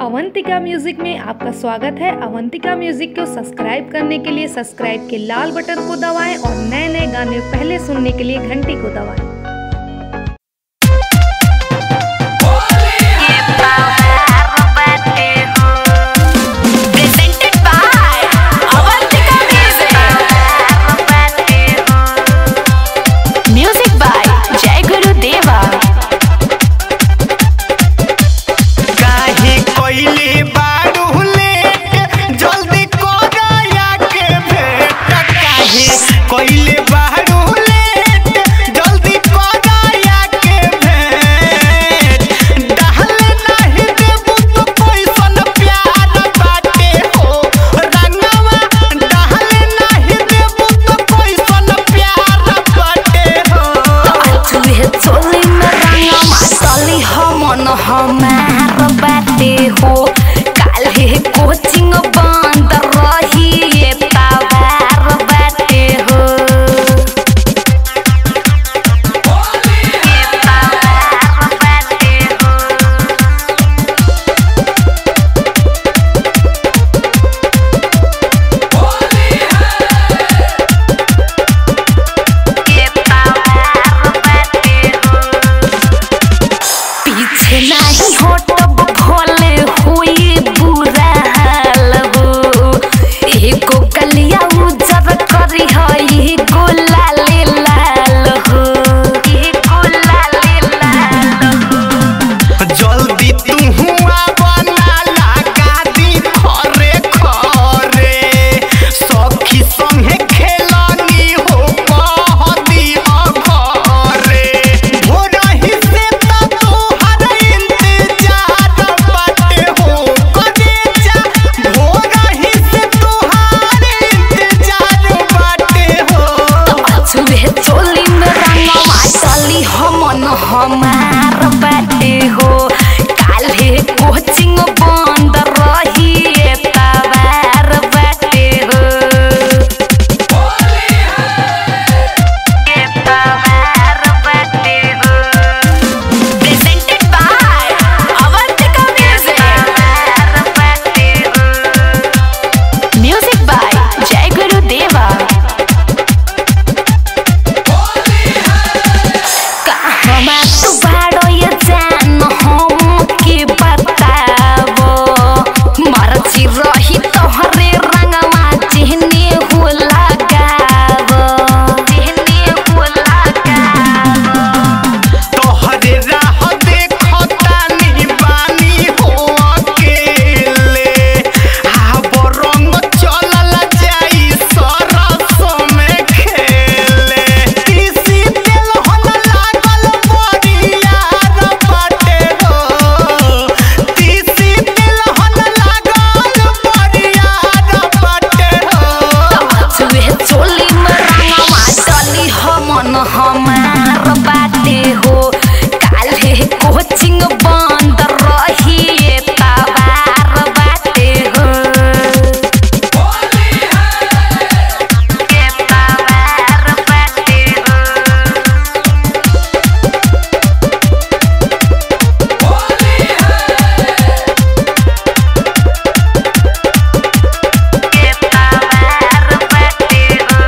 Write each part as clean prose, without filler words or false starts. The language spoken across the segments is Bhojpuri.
अवंतिका म्यूजिक में आपका स्वागत है। अवंतिका म्यूजिक को सब्सक्राइब करने के लिए सब्सक्राइब के लाल बटन को दबाएं और नए नए गाने पहले सुनने के लिए घंटी को दबाएं। हमार बाटे हो काले कोचिंग बंद रही ये पावर बाटे हो ये पावर बाटे हो ये पावर बाटे हो पीछे नहीं हटब भले हुई बुरा हाल हो एको कलिया उजर करी हई गुलाल लाल हो गुलाल लाल हो जल्दी तू हुआ बना लगा दी खरे खरे सखी संगे खेलनी हो कह दी घरे भोरही से तोहर इंतजार बाटे हो करे जा भोरही से तोहर इंतजार बाटे हो छुए चोली में रंगवा चली हमन हमार बाटे हो काले कोचिंग बंद रही ये पावर बाटे हो ये पावर बाटे हो presented by Avantika music power बाटे हो म्यूजिक बाय जय गुरुदेवा कहवा तू बाड़ो ये जान हम के बतावो मर्जी रही तोहरे रंगवा जेहने हो लगावो जेहने हो लगावो तोहरे राह देखता नहीं बानी हो अकेले आब रंग चलल जाई सरसों में खेले तीसी तेल हन लागल बरियार बाटे हो तीसी तेल हन लागल बरियार बाटे हो छुए चोली में रंगवा चली हमन हमार बाटे हो काले कोचिंग बंद रही ये पावर बाटे हो ये पावर बाटे हो ये पावर बाटे हो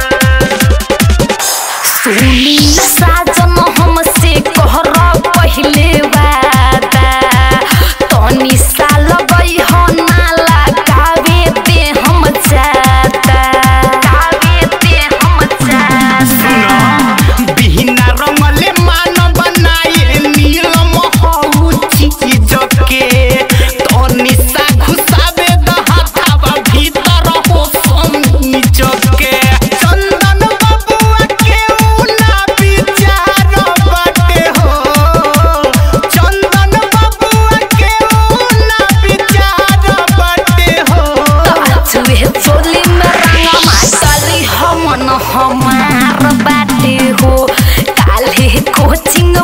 सुनी साजन हमसे कहर पहिले वादा तनी साल गई हो नाला कावे दे हम जाता कावे दे हम जाता बिना रंगले मान बनाए नीलम हऊ चीज के तनी सा घुसावे दहावा भीतर हो समीज के चंदन बबुआ के उना विचार बाटे हो चंदन बबुआ के उना विचार बाटे हो छुए चोली में रंगवा चली हमन हमार बाटे हो काले कोचिंग